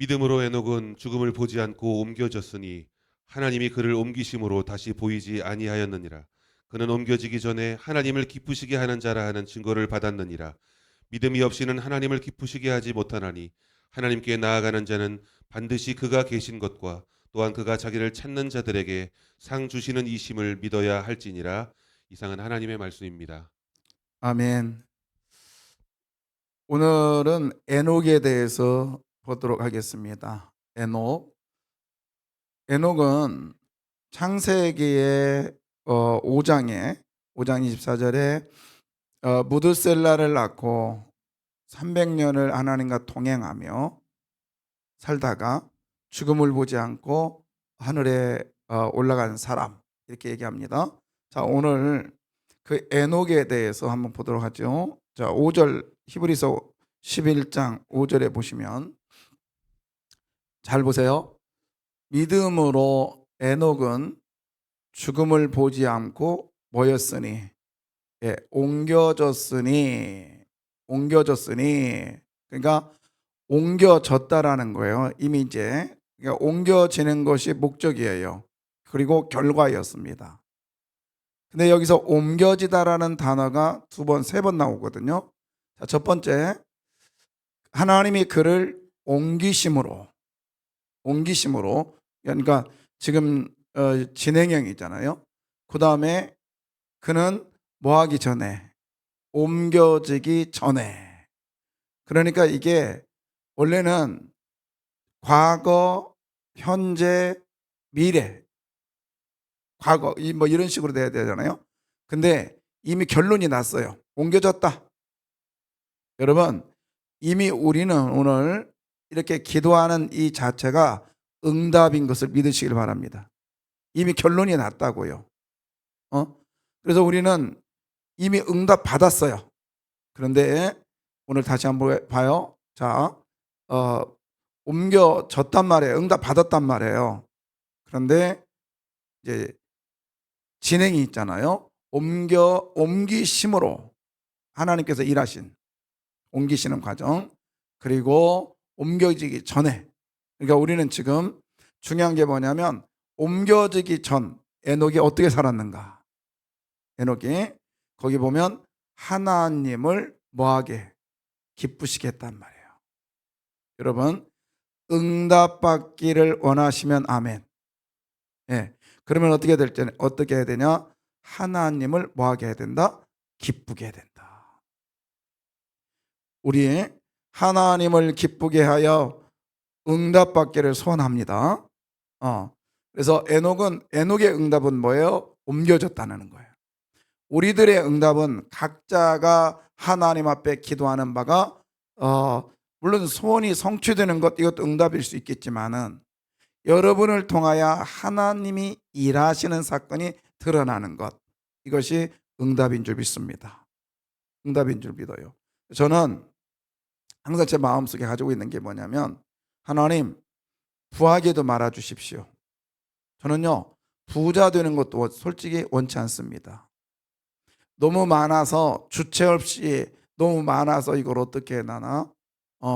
믿음으로 에녹은 죽음을 보지 않고 옮겨졌으니 하나님이 그를 옮기심으로 다시 보이지 아니하였느니라. 그는 옮겨지기 전에 하나님을 기쁘시게 하는 자라 하는 증거를 받았느니라. 믿음이 없이는 하나님을 기쁘시게 하지 못하나니 하나님께 나아가는 자는 반드시 그가 계신 것과 또한 그가 자기를 찾는 자들에게 상 주시는 이심을 믿어야 할지니라. 이상은 하나님의 말씀입니다. 아멘. 오늘은 에녹에 대해서 보도록 하겠습니다. 에녹은 창세기의 5장에 5장 24절에 무드셀라를 낳고 300년을 하나님과 동행하며 살다가 죽음을 보지 않고 하늘에 올라간 사람, 이렇게 얘기합니다. 자, 오늘 그 에녹에 대해서 한번 보도록 하죠. 자, 5절 히브리서 11장 5절에 보시면 잘 보세요. 믿음으로 에녹은 죽음을 보지 않고 뭐였으니, 옮겨졌으니, 그러니까 옮겨졌다라는 거예요. 이미 이제 그러니까 옮겨지는 것이 목적이에요. 그리고 결과였습니다. 근데 여기서 옮겨지다라는 단어가 두 번, 세 번 나오거든요. 자, 첫 번째, 하나님이 그를 옮기심으로, 그러니까 지금 진행형이잖아요. 그 다음에 그는 뭐 하기 전에, 옮겨지기 전에. 그러니까 이게 원래는 과거, 현재, 미래, 과거 뭐 이런 식으로 돼야 되잖아요. 근데 이미 결론이 났어요. 옮겨졌다. 여러분, 이미 우리는 오늘 이렇게 기도하는 이 자체가 응답인 것을 믿으시길 바랍니다. 이미 결론이 났다고요. 그래서 우리는 이미 응답 받았어요. 그런데 오늘 다시 한번 봐요. 자, 옮겨졌단 말이에요. 응답 받았단 말이에요. 그런데 이제 진행이 있잖아요. 옮기심으로 하나님께서 일하신 옮기시는 과정, 그리고 옮겨지기 전에, 그러니까 우리는 지금 중요한 게 뭐냐면 옮겨지기 전 에녹이 어떻게 살았는가. 에녹이 거기 보면 하나님을 뭐하게, 기쁘시게 했단 말이에요. 여러분, 응답받기를 원하시면 아멘. 그러면 어떻게 해야 되냐? 하나님을 뭐하게 해야 된다? 기쁘게 해야 된다. 우리 하나님을 기쁘게 하여 응답받기를 소원합니다. 그래서 에녹의 응답은 뭐예요? 옮겨졌다는 거예요. 우리들의 응답은 각자가 하나님 앞에 기도하는 바가 물론 소원이 성취되는 것, 이것도 응답일 수 있겠지만은 여러분을 통하여 하나님이 일하시는 사건이 드러나는 것, 이것이 응답인 줄 믿습니다. 응답인 줄 믿어요. 저는 항상 제 마음속에 가지고 있는 게 뭐냐면, 하나님 부하게도 말아 주십시오. 저는요, 부자 되는 것도 솔직히 원치 않습니다. 너무 많아서, 주체 없이 너무 많아서 이걸 어떻게 해 나나,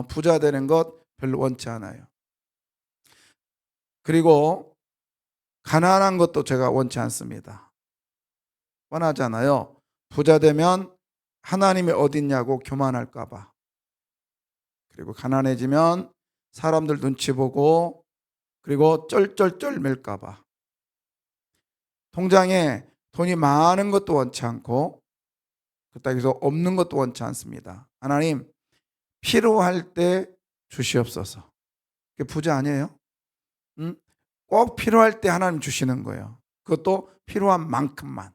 부자 되는 것 별로 원치 않아요. 그리고 가난한 것도 제가 원치 않습니다. 뻔하잖아요. 부자 되면 하나님이 어딨냐고 교만할까 봐. 그리고 가난해지면 사람들 눈치 보고, 그리고 쩔쩔쩔 맬까 봐. 통장에 돈이 많은 것도 원치 않고, 그렇다고 해서 없는 것도 원치 않습니다. 하나님, 필요할 때 주시옵소서. 그게 부자 아니에요? 꼭 필요할 때 하나님 주시는 거예요. 그것도 필요한 만큼만.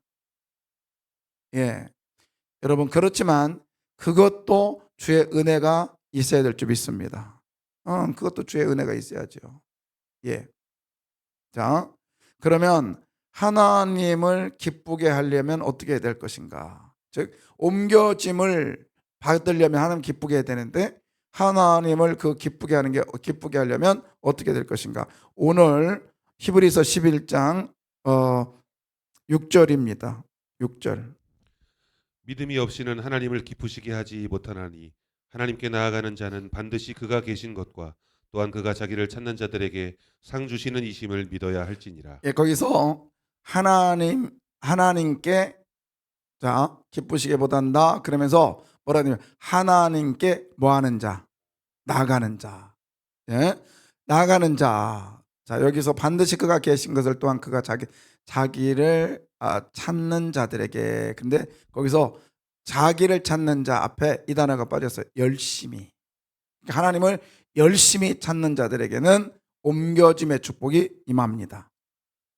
여러분, 그렇지만 그것도 주의 은혜가 있어야 될 줄 믿습니다. 그것도 주의 은혜가 있어야죠. 자, 그러면 하나님을 기쁘게 하려면 어떻게 해야 될 것인가? 즉, 옮겨짐을 받으려면 하나님 기쁘게 해야 되는데, 하나님을 기쁘게 하려면 어떻게 될 것인가? 오늘 히브리서 11장 6절입니다. 6절. 믿음이 없이는 하나님을 기쁘시게 하지 못하나니 하나님께 나아가는 자는 반드시 그가 계신 것과 또한 그가 자기를 찾는 자들에게 상 주시는 이심을 믿어야 할지니라. 예, 거기서 하나님께 자 기쁘시게 보단다 그러면서 뭐라 하냐면 하나님께 뭐 하는 자, 나가는 자, 예, 나가는 자. 자 여기서 반드시 그가 계신 것을 또한 그가 자기를 찾는 자들에게. 근데 거기서 자기를 찾는 자 앞에 이 단어가 빠졌어요. 열심히. 하나님을 열심히 찾는 자들에게는 옮겨짐의 축복이 임합니다.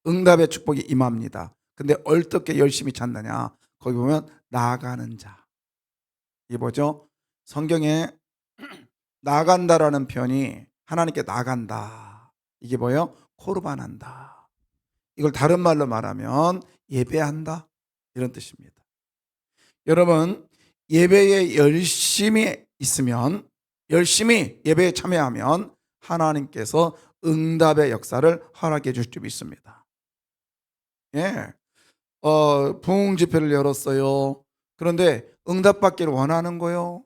응답의 축복이 임합니다. 근데 어떻게 열심히 찾느냐? 거기 보면 나아가는 자. 이게 뭐죠? 성경에 나간다라는 표현이 하나님께 나간다. 이게 뭐예요? 코르반한다. 이걸 다른 말로 말하면 예배한다. 이런 뜻입니다. 여러분, 예배에 열심히 있으면, 열심히 예배에 참여하면 하나님께서 응답의 역사를 허락해 주실 줄 믿습니다. 예. 부흥 집회를 열었어요. 그런데 응답받기를 원하는 거요.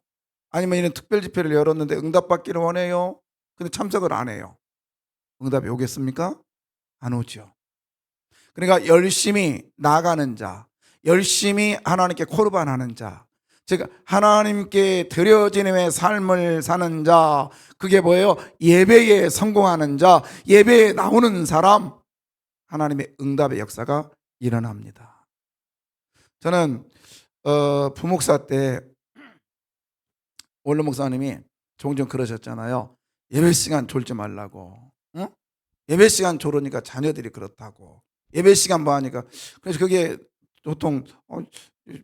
아니면 이런 특별 집회를 열었는데 응답받기를 원해요. 근데 참석을 안 해요. 응답이 오겠습니까? 안 오죠. 그러니까 열심히 나가는 자, 열심히 하나님께 코르반하는 자, 즉 하나님께 드려지는 삶을 사는 자, 그게 뭐예요? 예배에 성공하는 자, 예배에 나오는 사람, 하나님의 응답의 역사가 일어납니다. 저는 부목사 때 원로 목사님이 종종 그러셨잖아요. 예배 시간 졸지 말라고. 응? 예배 시간 졸으니까 자녀들이 그렇다고. 예배 시간 뭐 하니까. 그래서 그게 보통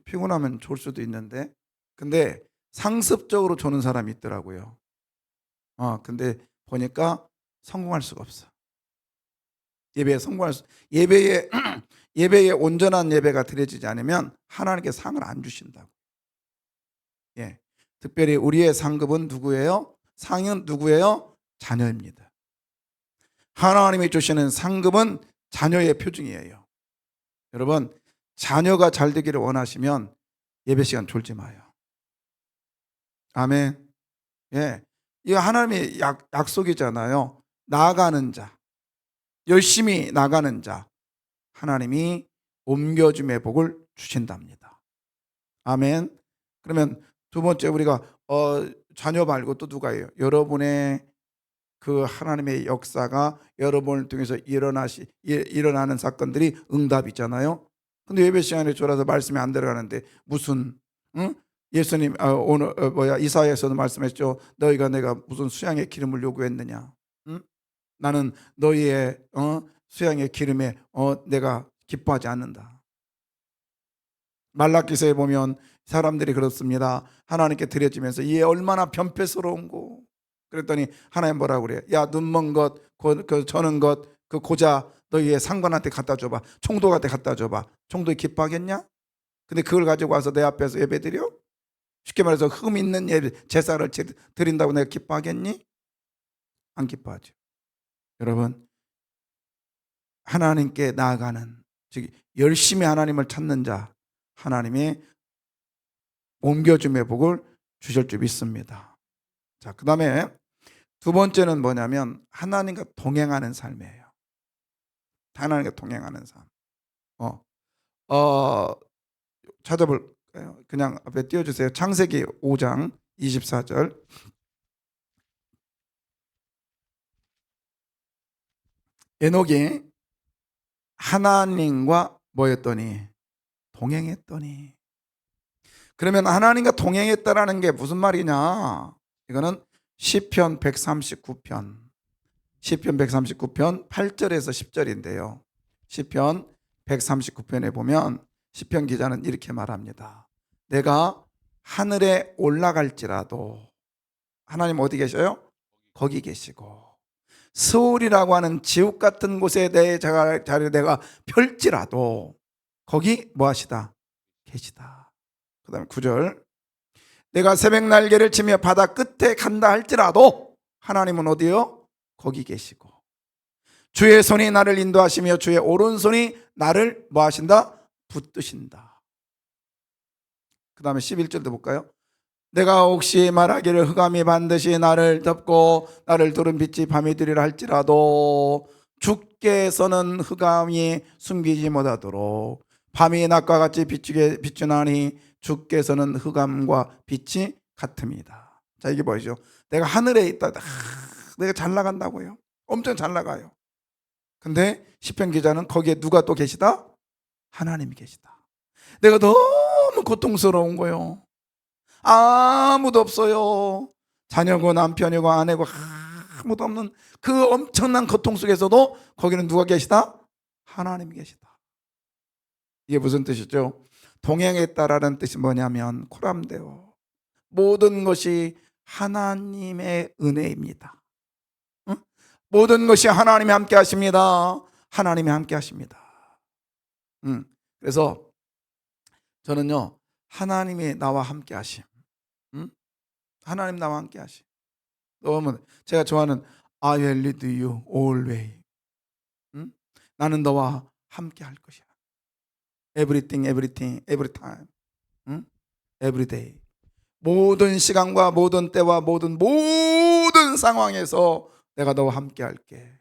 피곤하면 졸 수도 있는데, 근데 상습적으로 조는 사람이 있더라고요. 근데 보니까 성공할 수가 없어. 예배에 예배에 온전한 예배가 드려지지 않으면 하나님께 상을 안 주신다고. 예. 특별히 우리의 상급은 누구예요? 상은 누구예요? 자녀입니다. 하나님이 주시는 상급은 자녀의 표징이에요. 여러분, 자녀가 잘 되기를 원하시면 예배 시간 졸지 마요. 아멘. 예. 이거 하나님의 약속이잖아요. 나아가는 자, 열심히 나가는 자, 하나님이 옮겨줌의 복을 주신답니다. 아멘. 그러면 두 번째 우리가 자녀 말고 또 누가예요? 여러분의 그 하나님의 역사가 여러분을 통해서 일어나는 사건들이 응답이잖아요. 근데 예배 시간에 졸아서 말씀이 안 들어가는데 무슨 예수님 오늘 이사야에서도 말씀했죠. 너희가 내가 무슨 수양의 기름을 요구했느냐? 나는 너희의 수양의 기름에 내가 기뻐하지 않는다. 말라기서에 보면 사람들이 그렇습니다. 하나님께 드려지면서 이게 얼마나 변폐스러운고. 그랬더니 하나님 뭐라고 그래요? 야, 눈먼 것, 그 저는 것, 그 고자 너희의 상관한테 갖다 줘봐. 총독한테 갖다 줘봐. 총독이 기뻐하겠냐? 근데 그걸 가지고 와서 내 앞에서 예배 드려? 쉽게 말해서 흠 있는 예배, 제사를 드린다고 내가 기뻐하겠니? 안 기뻐하죠. 여러분, 하나님께 나아가는, 즉 열심히 하나님을 찾는 자, 하나님이 옮겨줌의 복을 주실 줄 믿습니다. 자, 그 다음에 두 번째는 뭐냐면 하나님과 동행하는 삶이에요. 하나님과 동행하는 삶. 찾아볼까요? 그냥 앞에 띄워주세요. 창세기 5장 24절. 에녹이 하나님과 뭐였더니? 동행했더니. 그러면 하나님과 동행했다라는 게 무슨 말이냐? 이거는 시편 139편 8절에서 10절인데요. 시편 139편에 보면 시편 기자는 이렇게 말합니다. 내가 하늘에 올라갈지라도, 하나님 어디 계셔요? 거기 계시고, 스올이라고 하는 지옥 같은 곳에 내 자리를 내가 펼지라도 거기 뭐 하시다? 계시다. 그 다음에 9절. 내가 새벽 날개를 치며 바다 끝에 간다 할지라도 하나님은 어디요? 거기 계시고, 주의 손이 나를 인도하시며 주의 오른손이 나를 뭐 하신다? 붙드신다. 그 다음에 11절도 볼까요? 내가 혹시 말하기를 흑암이 반드시 나를 덮고 나를 두른 빛이 밤이 되리라 할지라도 주께서는 흑암이 숨기지 못하도록 밤이 낮과 같이 비추나니 주께서는 흑암과 빛이 같습니다. 자, 이게 뭐죠? 내가 하늘에 있다. 내가 잘 나간다고요. 엄청 잘 나가요. 근데 시편 기자는 거기에 누가 또 계시다? 하나님이 계시다. 내가 너무 고통스러운 거요. 아무도 없어요. 자녀고 남편이고 아내고 아무도 없는 그 엄청난 고통 속에서도 거기는 누가 계시다? 하나님이 계시다. 이게 무슨 뜻이죠? 동행했다라는 뜻이 뭐냐면 코람데오, 모든 것이 하나님의 은혜입니다. 응? 모든 것이 하나님이 함께 하십니다. 하나님이 함께 하십니다. 그래서 저는요, 하나님이 나와 함께 하심. 하나님 나와 함께 하심. 너무 제가 좋아하는 I will lead you always. 나는 너와 함께 할 것이야. Everything, everything, every time. Every day. 모든 시간과 모든 때와 모든 상황에서 내가 너와 함께 할게.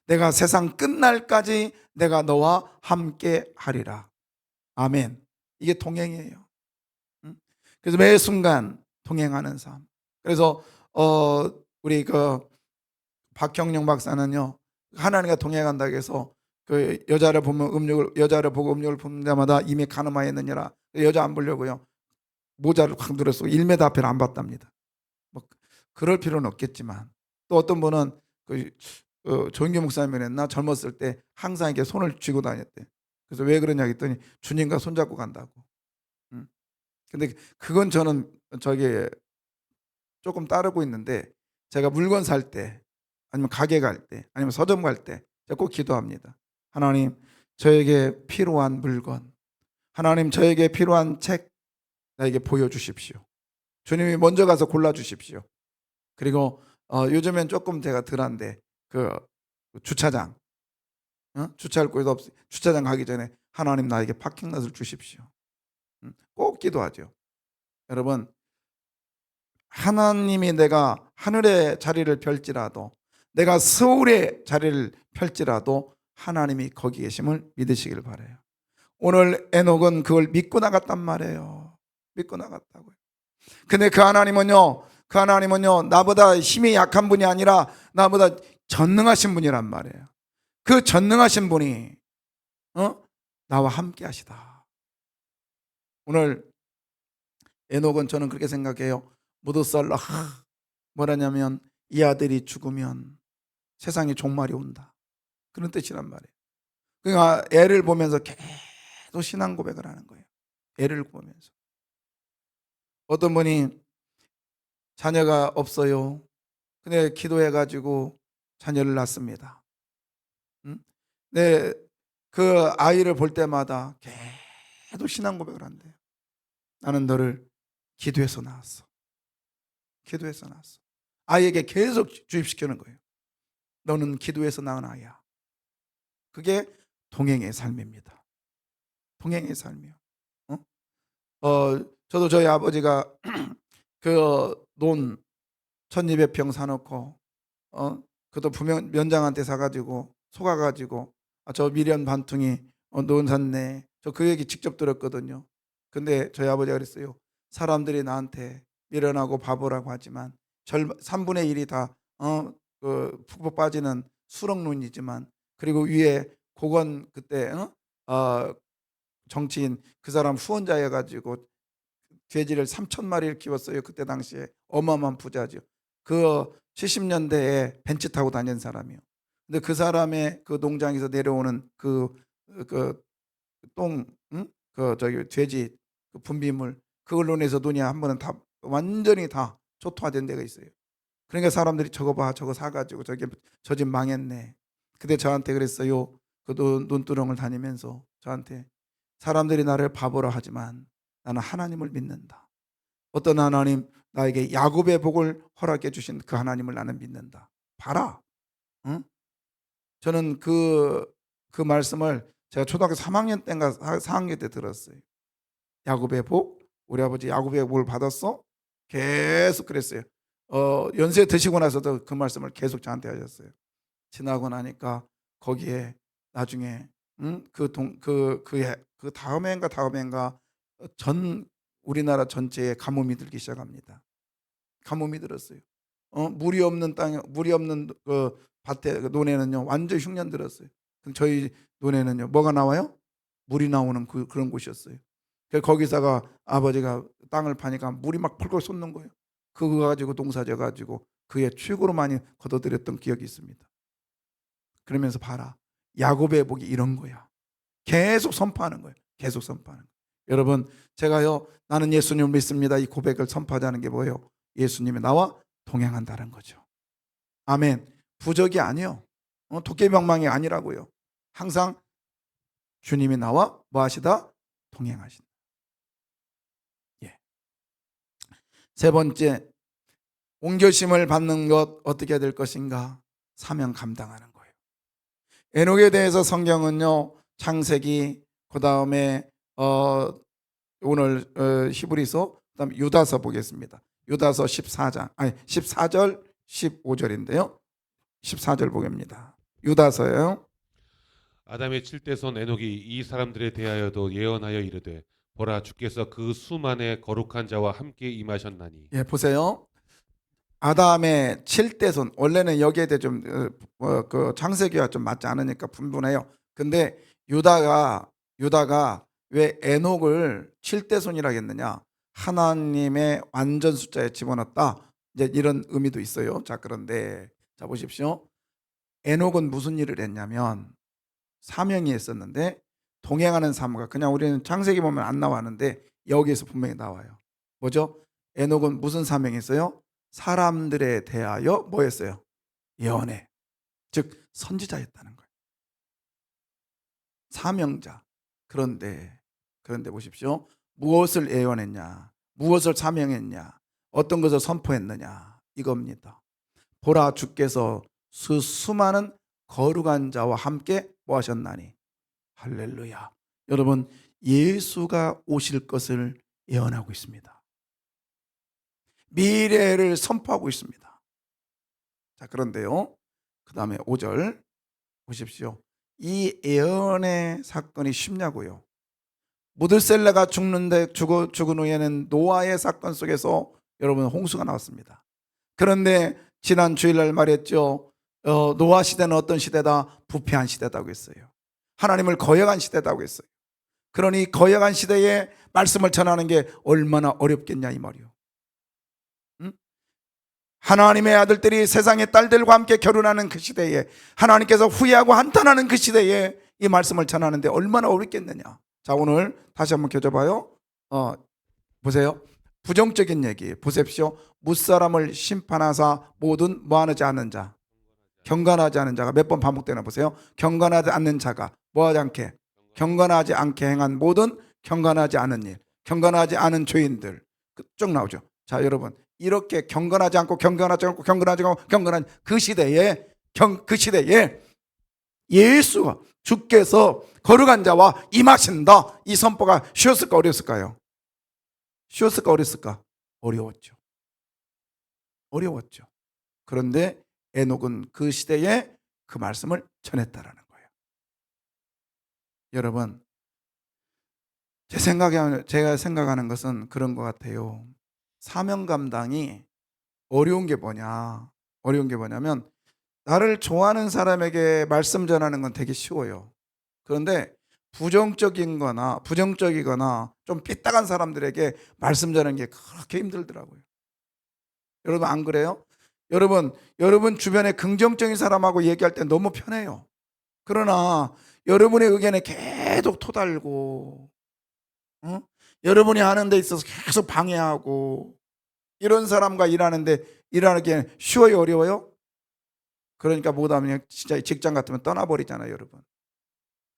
내가 세상 끝날까지 내가 너와 함께 하리라. 아멘. 이게 동행이에요. 그래서 매 순간 동행하는 삶. 그래서 우리 그 박형룡 박사는요, 하나님과 동행한다고 해서 그 여자를 보고 음욕을 본 자마다 이미 가늠하였느니라. 여자 안 보려고요, 모자를 확 눌러서 1m 앞에를 안 봤답니다. 뭐 그럴 필요는 없겠지만, 또 어떤 분은 조인규 목사님이 했나, 젊었을 때 항상 이렇게 손을 쥐고 다녔대. 그래서 왜 그러냐 했더니 주님과 손잡고 간다고. 근데 그건 저는 조금 따르고 있는데, 제가 물건 살 때 아니면 가게 갈 때 아니면 서점 갈 때 제가 꼭 기도합니다. 하나님, 저에게 필요한 물건, 하나님 저에게 필요한 책 나에게 보여주십시오. 주님이 먼저 가서 골라주십시오. 그리고 요즘엔 조금 제가 덜한데 그 주차장, 주차할 곳이 없어. 주차장 가기 전에 하나님 나에게 파킹롯을 주십시오. 꼭 기도하죠. 여러분, 하나님이 내가 하늘의 자리를 펼지라도, 내가 서울의 자리를 펼지라도 하나님이 거기 계심을 믿으시길 바라요. 오늘 에녹은 그걸 믿고 나갔단 말이에요. 믿고 나갔다고요. 근데 그 하나님은요 나보다 힘이 약한 분이 아니라 나보다 전능하신 분이란 말이에요. 그 전능하신 분이 나와 함께 하시다. 오늘 에녹은, 저는 그렇게 생각해요. 무드살라, 뭐라냐면 이 아들이 죽으면 세상에 종말이 온다, 그런 뜻이란 말이에요. 그러니까 애를 보면서 계속 신앙 고백을 하는 거예요. 애를 보면서. 어떤 분이 자녀가 없어요. 근데 기도해가지고 자녀를 낳습니다. 네, 그 아이를 볼 때마다 계속 신앙 고백을 한대요. 나는 너를 기도해서 낳았어. 기도해서 낳았어. 아이에게 계속 주입시키는 거예요. 너는 기도해서 낳은 아이야. 그게 동행의 삶입니다. 동행의 삶이요. 저도 저희 아버지가 그 논 1200평 사놓고 그것도 면장한테 사가지고 속아가지고 저 미련 반퉁이 논 샀네, 저 그 얘기 직접 들었거든요. 근데 저희 아버지가 그랬어요. 사람들이 나한테 미련하고 바보라고 하지만 3분의 1이 다 푹푹 빠지는 수렁눈이지만, 그리고 위에 고건 그때 정치인 그 사람 후원자여가지고 돼지를 3,000마리를 키웠어요. 그때 당시에 어마어마한 부자죠. 그 70년대에 벤츠 타고 다니는 사람이요. 근데 그 사람의 그 농장에서 내려오는 그 똥, 돼지 그 분비물, 그걸로 인해서 눈이 한 번은 다 완전히 다 초토화된 데가 있어요. 그러니까 사람들이 저거 봐, 저거 사가지고 저 집 망했네. 근데 저한테 그랬어요. 그 눈두렁을 다니면서 저한테, 사람들이 나를 바보라 하지만 나는 하나님을 믿는다. 어떤 하나님, 나에게 야곱의 복을 허락해 주신 그 하나님을 나는 믿는다. 봐라. 응? 저는 그 말씀을 제가 초등학교 3학년 때인가 4학년 때 들었어요. 야곱의 복, 우리 아버지 야곱의 복을 받았어? 계속 그랬어요. 연세 드시고 나서도 그 말씀을 계속 저한테 하셨어요. 지나고 나니까 거기에 나중에 그 다음 해인가 전 우리나라 전체에 가뭄이 들기 시작합니다. 가뭄이 들었어요. 물이 없는 땅, 물이 없는 그 밭에 그 논에는요 완전 흉년 들었어요. 그럼 저희 논에는요 뭐가 나와요? 물이 나오는 그런 곳이었어요. 그래서 거기다가 아버지가 땅을 파니까 물이 막 펄펄 솟는 거예요. 그거 가지고 농사져 가지고 그에 최고로 많이 거둬들였던 기억이 있습니다. 그러면서 봐라, 야곱의 복이 이런 거야. 계속 선포하는 거예요. 계속 선포하는 거예요. 여러분, 제가요 나는 예수님을 믿습니다 이 고백을 선포하자는 게 뭐예요? 예수님이 나와 동행한다는 거죠. 아멘. 부적이 아니요. 도깨비방망이 아니라고요. 항상 주님이 나와 뭐 하시다? 동행하신다. 예. 세 번째, 옹교심을 받는 것 어떻게 해야 될 것인가? 사명 감당하는 거예요. 에녹에 대해서 성경은요 창세기, 그 다음에 오늘 히브리서, 그다음 유다서 보겠습니다. 유다서 14장, 아니 14절 15절인데요. 14절 보겠습니다. 유다서요. 아담의 칠대손 에녹이 이 사람들에 대하여도 예언하여 이르되 보라 주께서 그 수만의 거룩한 자와 함께 임하셨나니. 예, 보세요. 아담의 7대손, 원래는 여기에 대해 좀 그 창세기와 좀 맞지 않으니까 분분해요. 근데 유다가 왜 에녹을 7대손이라고 했느냐? 하나님의 완전 숫자에 집어넣었다. 이제 이런 의미도 있어요. 자, 그런데 자 보십시오. 에녹은 무슨 일을 했냐면 사명이 있었는데 동행하는 사무가 그냥 우리는 창세기 보면 안 나왔는데 여기에서 분명히 나와요. 뭐죠? 에녹은 무슨 사명이 있어요? 사람들에 대하여 뭐 했어요? 예언해. 즉 선지자였다는 거예요. 사명자. 그런데 보십시오. 무엇을 예언했냐? 무엇을 사명했냐? 어떤 것을 선포했느냐? 이겁니다. 보라 주께서 수많은 거룩한 자와 함께 뭐 하셨나니? 할렐루야. 여러분, 예수가 오실 것을 예언하고 있습니다. 미래를 선포하고 있습니다. 자, 그런데요. 그 다음에 5절 보십시오. 이 예언의 사건이 쉽냐고요. 무드셀라가 죽은 후에는 노아의 사건 속에서 여러분 홍수가 나왔습니다. 그런데 지난 주일날 말했죠. 노아 시대는 어떤 시대다? 부패한 시대다고 했어요. 하나님을 거역한 시대다고 했어요. 그러니 거역한 시대에 말씀을 전하는 게 얼마나 어렵겠냐 이 말이요. 응? 하나님의 아들들이 세상의 딸들과 함께 결혼하는 그 시대에, 하나님께서 후회하고 한탄하는 그 시대에 이 말씀을 전하는데 얼마나 어렵겠느냐. 자, 오늘 다시 한번 켜줘봐요. 보세요. 부정적인 얘기 보십시오. 무사람을 심판하사 모든 뭐하지 않는 자, 경건하지 않은 자가 몇 번 반복되나 보세요. 경건하지 않는 자가 뭐하지 않게, 경건하지 않게 행한 모든 경건하지 않은 일, 경건하지 않은 죄인들 쭉 나오죠. 자, 여러분, 이렇게 경건하지 않고 경건한 그 시대에 예수가 주께서 거룩한 자와 임하신다, 이 선포가 쉬웠을까 어렸을까요? 쉬웠을까 어렸을까? 어려웠죠. 그런데 에녹은 그 시대에 그 말씀을 전했다라는 거예요. 여러분, 제가 생각하는 것은 그런 것 같아요. 사명 감당이 어려운 게 뭐냐면 나를 좋아하는 사람에게 말씀 전하는 건 되게 쉬워요. 그런데 부정적이거나 좀 삐딱한 사람들에게 말씀 전하는 게 그렇게 힘들더라고요. 여러분 안 그래요? 여러분 주변에 긍정적인 사람하고 얘기할 때 너무 편해요. 그러나 여러분의 의견에 계속 토달고, 여러분이 하는 데 있어서 계속 방해하고, 이런 사람과 일하는 게 쉬워요, 어려워요? 그러니까 못하면 진짜 직장 같으면 떠나버리잖아요, 여러분.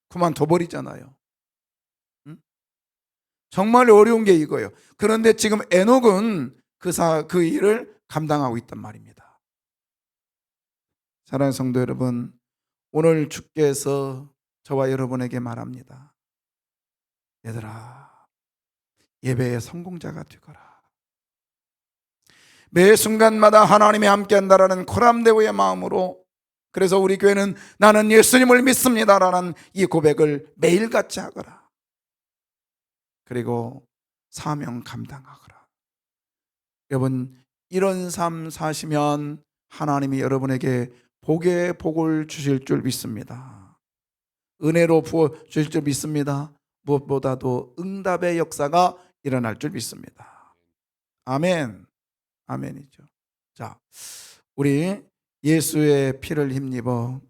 그만둬 버리잖아요. 정말 어려운 게 이거예요. 그런데 지금 에녹은 그 일을 감당하고 있단 말입니다. 사랑하는 성도 여러분, 오늘 주께서 저와 여러분에게 말합니다. 얘들아, 예배의 성공자가 되거라. 매 순간마다 하나님이 함께한다라는 코람데오의 마음으로, 그래서 우리 교회는 나는 예수님을 믿습니다라는 이 고백을 매일같이 하거라. 그리고 사명 감당하거라. 여러분, 이런 삶 사시면 하나님이 여러분에게 복의 복을 주실 줄 믿습니다. 은혜로 부어 주실 줄 믿습니다. 무엇보다도 응답의 역사가 일어날 줄 믿습니다. 아멘. 아멘이죠. 자, 우리 예수의 피를 힘입어